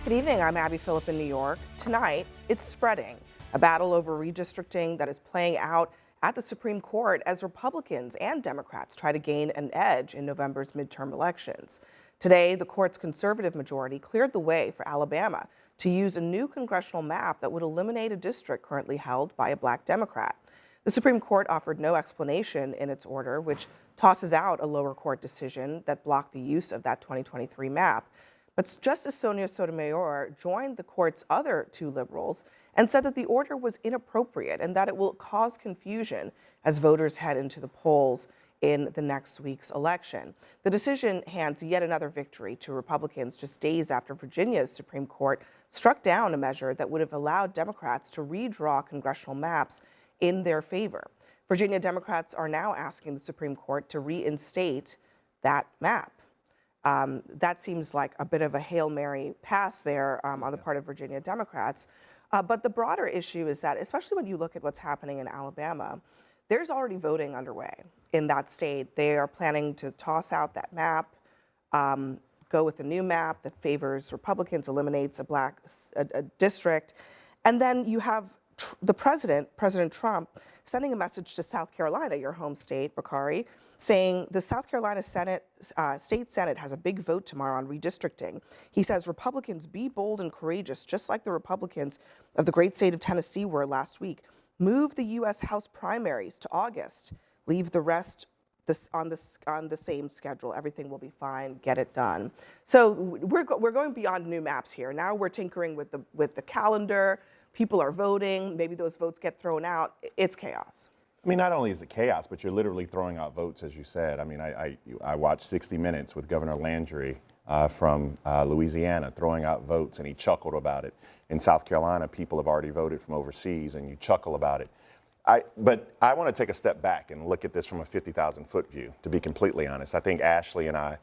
Good evening, I'm Abby Phillip in New York. Tonight, it's spreading. A battle over redistricting that is playing out at the Supreme Court as Republicans and Democrats try to gain an edge in November's midterm elections. Today, the court's conservative majority cleared the way for Alabama to use a new congressional map that would eliminate a district currently held by a black Democrat. The Supreme Court offered no explanation in its order, which tosses out a lower court decision that blocked the use of that 2023 map. But Justice Sonia Sotomayor joined the court's other two liberals and said that the order was inappropriate and that it will cause confusion as voters head into the polls in the next week's election. The decision hands yet another victory to Republicans just days after Virginia's Supreme Court struck down a measure that would have allowed Democrats to redraw congressional maps in their favor. Virginia Democrats are now asking the Supreme Court to reinstate that map. That seems like a bit of a Hail Mary pass there on the part of Virginia Democrats. But the broader issue is that, especially when you look at what's happening in Alabama, there's already voting underway in that state. They are planning to toss out that map, go with a new map that favors Republicans, eliminates a district. And then you have the President Trump, sending a message to South Carolina, your home state, Bakari, saying the South Carolina State Senate has a big vote tomorrow on redistricting. He says, Republicans, be bold and courageous, just like the Republicans of the great state of Tennessee were last week. Move the U.S. House primaries to August. Leave the rest on the same schedule. Everything will be fine. Get it done. So we're going beyond new maps here. Now we're tinkering with the calendar. People are voting. Maybe those votes get thrown out. It's chaos. I mean, not only is it chaos, but you're literally throwing out votes, as you said. I mean, I watched 60 Minutes with Governor Landry from Louisiana throwing out votes, and he chuckled about it. In South Carolina, people have already voted from overseas, and you chuckle about it. But I want to take a step back and look at this from a 50,000-foot view, to be completely honest. I think Ashley and I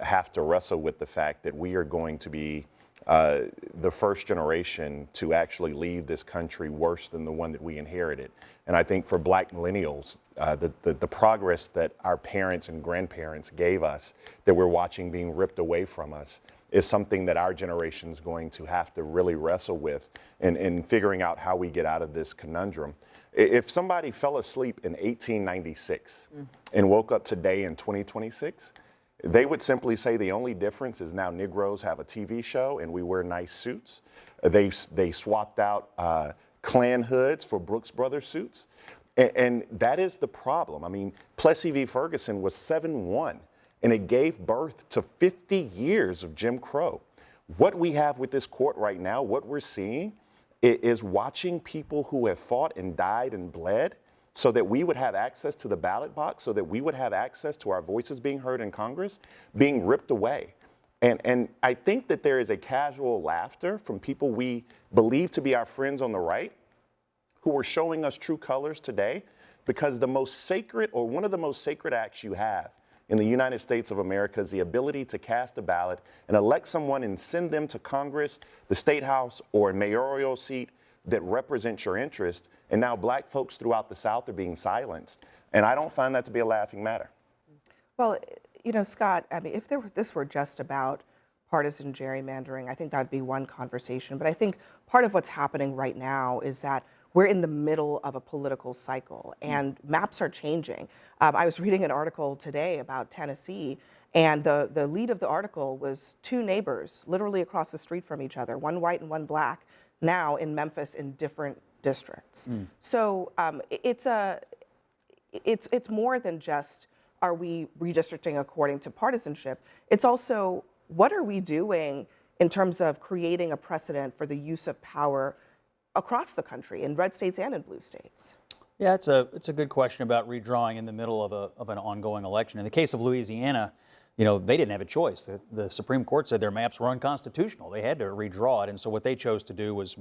have to wrestle with the fact that we are going to be the first generation to actually leave this country worse than the one that we inherited. And I think for black millennials, the progress that our parents and grandparents gave us, that we're watching being ripped away from us, is something that our generation is going to have to really wrestle with in figuring out how we get out of this conundrum. If somebody fell asleep in 1896 and woke up today in 2026, they would simply say the only difference is now Negroes have a TV show and we wear nice suits. They swapped out Klan hoods for Brooks Brothers suits. And that is the problem. I mean, Plessy v. Ferguson was 7-1, and it gave birth to 50 years of Jim Crow. What we have with this court right now, what we're seeing is watching people who have fought and died and bled so that we would have access to the ballot box, so that we would have access to our voices being heard in Congress, being ripped away. And I think that there is a casual laughter from people we believe to be our friends on the right who are showing us true colors today, because the most sacred, or one of the most sacred acts you have in the United States of America is the ability to cast a ballot and elect someone and send them to Congress, the State House, or a mayoral seat that represents your interest. And now black folks throughout the South are being silenced. And I don't find that to be a laughing matter. Well, you know, Scott, I mean, if this were just about partisan gerrymandering, I think that'd be one conversation. But I think part of what's happening right now is that we're in the middle of a political cycle and maps are changing. I was reading an article today about Tennessee, and the lead of the article was two neighbors literally across the street from each other, one white and one black, now in Memphis in different districts. So it's more than just, are we redistricting according to partisanship? It's also, what are we doing in terms of creating a precedent for the use of power across the country, in red states and in blue states? Yeah, it's a good question about redrawing in the middle of an ongoing election. In the case of Louisiana, you know, they didn't have a choice. The Supreme Court said their maps were unconstitutional. They had to redraw it, and so what they chose to do was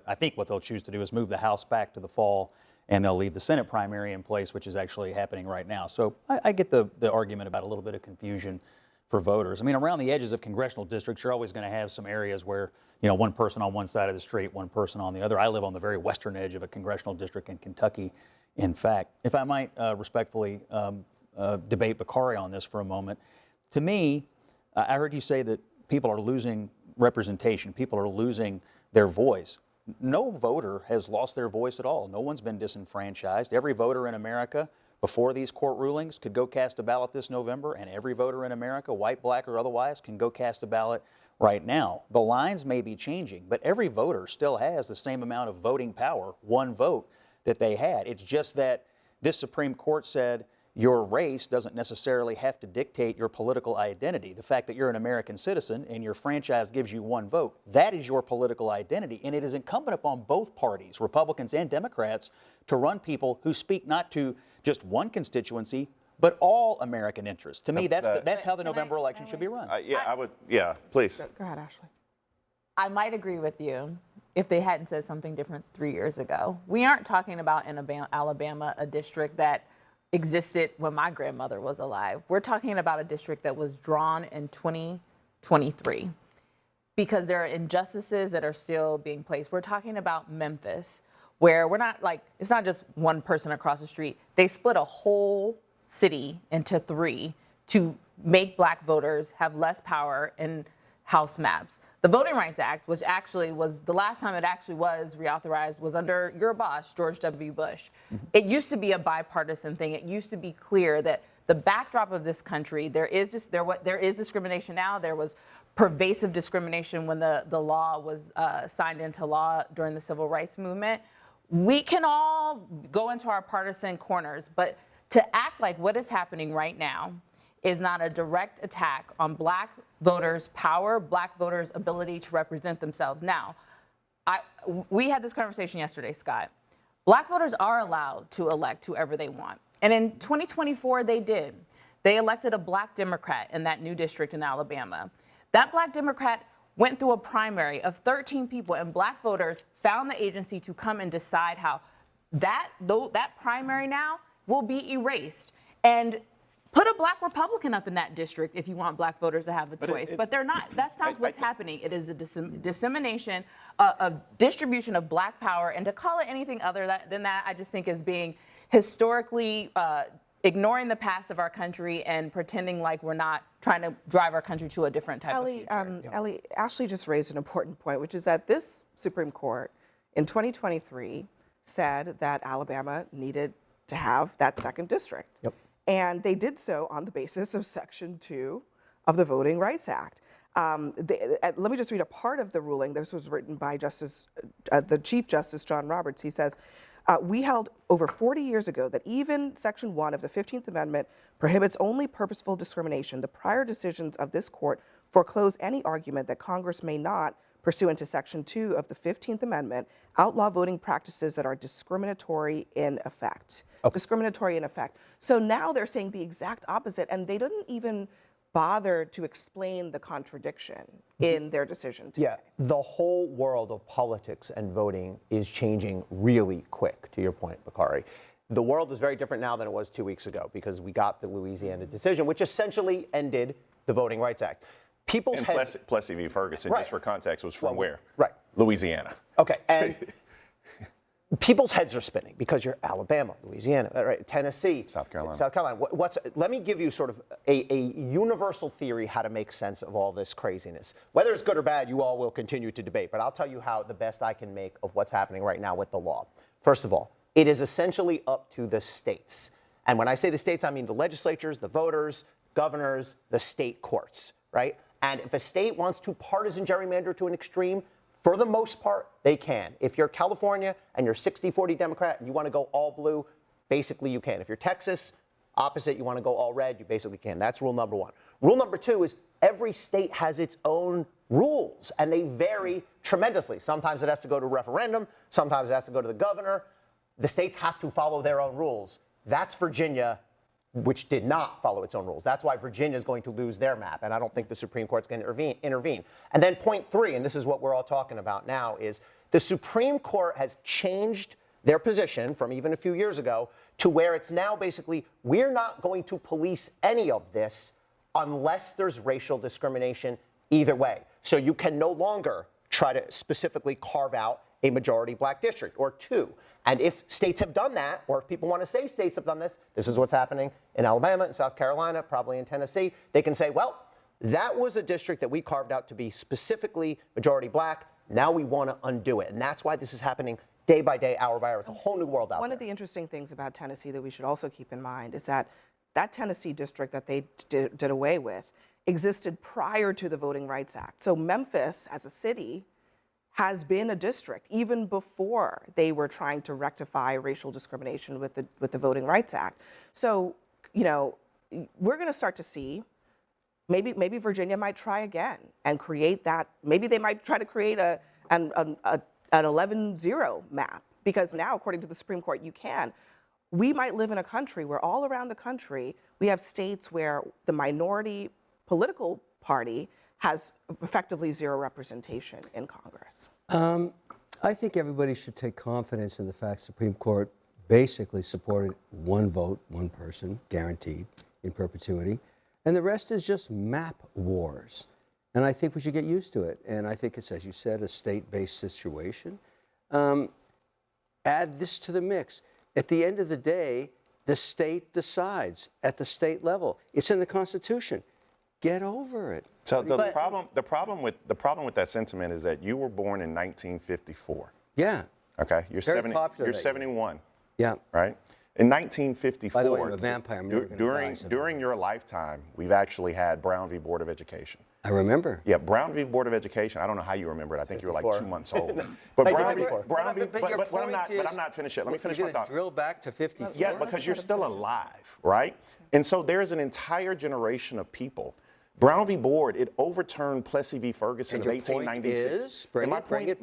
I think what they'll choose to do is move the House back to the fall, and they'll leave the Senate primary in place, which is actually happening right now. So I get the argument about a little bit of confusion for voters. I mean, around the edges of congressional districts, you're always going to have some areas where, you know, one person on one side of the street, one person on the other. I live on the very western edge of a congressional district in Kentucky, in fact. If I might respectfully debate Bakari on this for a moment, to me, I heard you say that people are losing representation. People are losing their voice. No voter has lost their voice at all. No one's been disenfranchised. Every voter in America before these court rulings could go cast a ballot this November, and every voter in America, white, black, or otherwise, can go cast a ballot right now. The lines may be changing, but every voter still has the same amount of voting power, one vote, that they had. It's just that this Supreme Court said your race doesn't necessarily have to dictate your political identity. The fact that you're an American citizen and your franchise gives you one vote, that is your political identity. And it is incumbent upon both parties, Republicans and Democrats, to run people who speak not to just one constituency, but all American interests. To me, that's how the November election should be run. Yeah, please. Go ahead, Ashley. I might agree with you if they hadn't said something different 3 years ago. We aren't talking about in Alabama a district that existed when my grandmother was alive. We're talking about a district that was drawn in 2023 because there are injustices that are still being placed. We're talking about Memphis, where we're not like, it's not just one person across the street. They split a whole city into three to make black voters have less power in House maps. The Voting Rights Act, which actually was the last time it actually was reauthorized, was under your boss, George W. Bush. Mm-hmm. It used to be a bipartisan thing. It used to be clear that the backdrop of this country, there is discrimination now. There was pervasive discrimination when the law was signed into law during the Civil Rights Movement. We can all go into our partisan corners, but to act like what is happening right now is not a direct attack on black voters' power, black voters' ability to represent themselves. Now, we had this conversation yesterday, Scott. Black voters are allowed to elect whoever they want. And in 2024, they did. They elected a black Democrat in that new district in Alabama. That black Democrat went through a primary of 13 people, and black voters found the agency to come and decide how that primary now will be erased. And put a black Republican up in that district if you want black voters to have a choice. But they're not. That's not what's happening. It is a dissemination, a distribution of black power. And to call it anything other than that, I just think is being historically ignoring the past of our country and pretending like we're not trying to drive our country to a different type of future. Ellie, Ashley just raised an important point, which is that this Supreme Court in 2023 said that Alabama needed to have that second district. Yep. And they did so on the basis of Section 2 of the Voting Rights Act. Let me just read a part of the ruling. This was written by the Chief Justice John Roberts. He says, we held over 40 years ago that even Section 1 of the 15th Amendment prohibits only purposeful discrimination. The prior decisions of this court foreclose any argument that Congress may not, pursuant to Section 2 of the 15th Amendment, outlaw voting practices that are discriminatory in effect. Okay. Discriminatory in effect. So now they're saying the exact opposite, and they didn't even bother to explain the contradiction in their decision today. Yeah, the whole world of politics and voting is changing really quick, to your point, Bakari. The world is very different now than it was 2 weeks ago because we got the Louisiana decision, which essentially ended the Voting Rights Act. Plessy v. Ferguson, right, just for context, was from where? Right. Louisiana. Okay, and people's heads are spinning because you're Alabama, Louisiana, right, Tennessee, South Carolina. Let me give you sort of a universal theory how to make sense of all this craziness. Whether it's good or bad, you all will continue to debate, but I'll tell you how the best I can make of what's happening right now with the law. First of all, it is essentially up to the states. And when I say the states, I mean the legislatures, the voters, governors, the state courts, right? And if a state wants to partisan gerrymander to an extreme, for the most part, they can. If you're California and you're 60-40 Democrat and you want to go all blue, basically you can. If you're Texas, opposite, you want to go all red, you basically can. That's rule number one. Rule number two is every state has its own rules, and they vary tremendously. Sometimes it has to go to referendum. Sometimes it has to go to the governor. The states have to follow their own rules. That's Virginia, which did not follow its own rules. That's why Virginia is going to lose their map, and I don't think the Supreme Court's going to intervene. And then point three, and this is what we're all talking about now, is the Supreme Court has changed their position from even a few years ago to where it's now basically, we're not going to police any of this unless there's racial discrimination either way. So you can no longer try to specifically carve out a majority black district or two. And if states have done that, or if people want to say states have done this, this is what's happening in Alabama, in South Carolina, probably in Tennessee. They can say, well, That was a district that we carved out to be specifically majority black. Now we want to undo it. And that's why this is happening day by day, hour by hour. It's a whole new world out there. One of the interesting things about Tennessee that we should also keep in mind is that that Tennessee district that they did away with existed prior to the Voting Rights Act. So Memphis, as a city, has been a district even before they were trying to rectify racial discrimination with the Voting Rights Act. So, you know, we're going to start to see maybe Virginia might try again and create that. Maybe they might try to create an 11-0 map, because now, according to the Supreme Court, you can. We might live in a country where all around the country we have states where the minority political party has effectively zero representation in Congress. I think everybody should take confidence in the fact the Supreme Court basically supported one vote, one person, guaranteed in perpetuity, and the rest is just map wars. And I think we should get used to it. And I think it's, as you said, a state-based situation. Add this to the mix. At the end of the day, the state decides at the state level. It's in the Constitution. Get over it. So the problem with that sentiment is that you were born in 1954. Yeah. Okay, you're Very 70. popular You're that year. 71. Yeah. Right. In 1954. By the way, I'm a vampire. I'm never gonna die, so during your lifetime, we've actually had Brown v. Board of Education. I remember. Yeah, Brown v. Board of Education. I don't know how you remember it. I think you were like 2 months old. But But Brown v. I'm not finished yet. Let me finish my thought. Drill back to 54. Yeah, because you're still alive, right? And so there's an entire generation of people. Brown v. Board, it overturned Plessy v. Ferguson And of your point 1896. is? Bring it.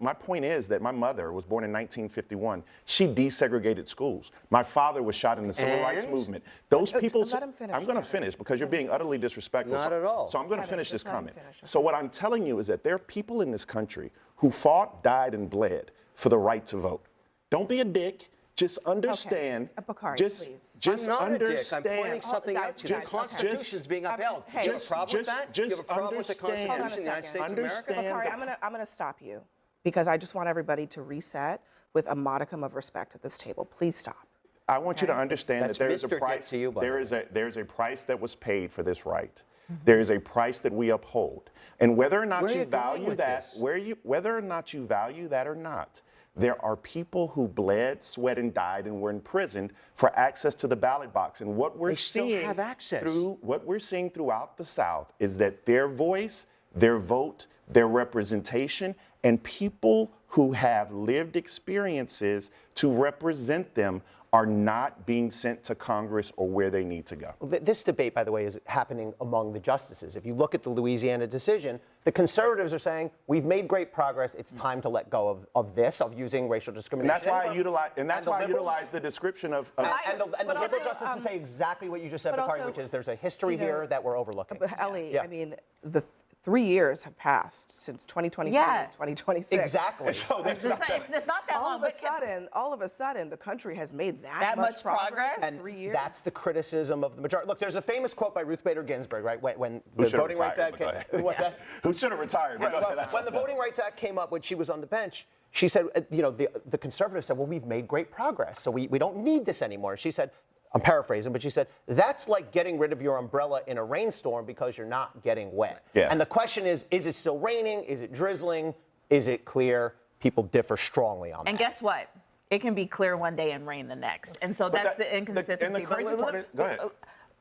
My point is that my mother was born in 1951. She desegregated schools. My father was shot in the civil rights movement. Those people. Let him finish. I'm going to finish because you're being utterly disrespectful. Not at all. So I'm going to finish this just let him comment. finish. So what I'm telling you is that there are people in this country who fought, died, and bled for the right to vote. Don't be a dick. Just understand. Bakari, just please. I'm not understand. a dick. I'm pointing something out to you. The Constitution's being upheld. Hey, Do you have a problem with that? Do you have a problem with the understand- Constitution Hold on of the United a States second. of America? Bakari, I'm gonna stop you because I just want everybody to reset with a modicum of respect at this table. Please stop. I want you to understand That's that there is a Mr. Dick price. to you, by the way. There's a price that was paid for this right. There is a price that we uphold, and whether or not Where are you you going value with that, this? whether or not you value that or not, there are people who bled, sweat, and died, and were imprisoned for access to the ballot box. And what we're They still seeing have access. what we're seeing throughout the South is that their voice, their vote, their representation, and people who have lived experiences to represent them are not being sent to Congress or where they need to go. This debate, by the way, is happening among the justices. If you look at the Louisiana decision, the conservatives are saying, we've made great progress. It's time to let go of this, of using racial And discrimination. that's why I utilize, the liberals- the description of And the But liberal also, justices say exactly what you just said, but Bakari, also, which is there's a history you know, here that we're overlooking. But Ellie, Yeah. I mean, the 3 years have passed since 2023 Yeah. and 2026. Exactly. It's not that All long. of a sudden, the country has made that much progress? in And 3 years. that's the criticism of the majority. Look, there's a famous quote by Ruth Bader Ginsburg, right? When Who the should have Voting Rights retired, Act but go came. What that? Who should have retired? but go ahead, that's When the something. Voting Rights Act came up, when she was on the bench, she said, you know, the conservatives said, well, we've made great progress, so we don't need this anymore. She said, I'm paraphrasing, but she said, that's like getting rid of your umbrella in a rainstorm because you're not getting wet. Yes. And the question is it still raining? Is it drizzling? Is it clear? People differ strongly on that. And guess what? It can be clear one day and rain the next. And so that's the inconsistency. and the crazy part is, go ahead.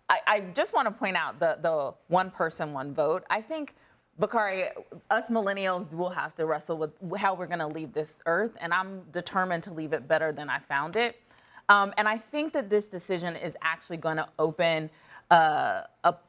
I just want to point out the one person, one vote. I think, Bakari, us millennials will have to wrestle with how we're going to leave this earth, and I'm determined to leave it better than I found it. And I think that this decision is actually going to open a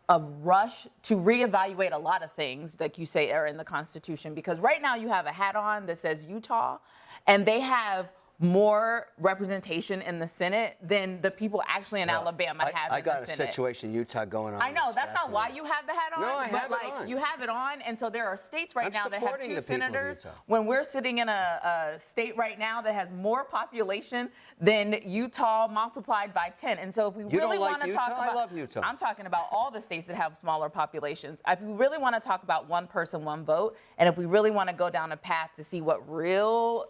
rush to reevaluate a lot of things, like you say, are in the Constitution. Because right now you have a hat on that says Utah, and they have more representation in the Senate than the people actually in Alabama have in the Senate. I got a situation in Utah going on. I know, that's not why you have the hat on. No, I but have like, it on. You have it on, and so there are states right I'm now that have supporting two the people of senators. Utah. When we're sitting in a state right now that has more population than Utah multiplied by 10. And so if we You really don't like want to Utah? talk about, I love Utah. I'm talking about all the states that have smaller populations. If we really want to talk about one person, one vote, and if we really want to go down a path to see what real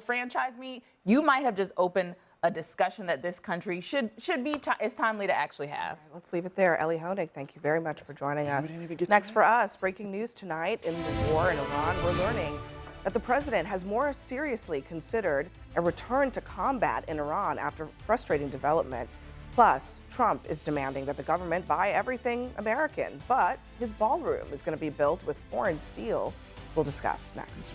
franchise means, you might have just opened a discussion that this country should be is timely to actually have. Let's leave it there. Ellie Honig, thank you very much for joining us. Next for us, breaking news tonight in the war in Iran, we're learning that the president has more seriously considered a return to combat in Iran after frustrating development. Plus, Trump is demanding that the government buy everything American, but his ballroom is going to be built with foreign steel. We'll discuss next.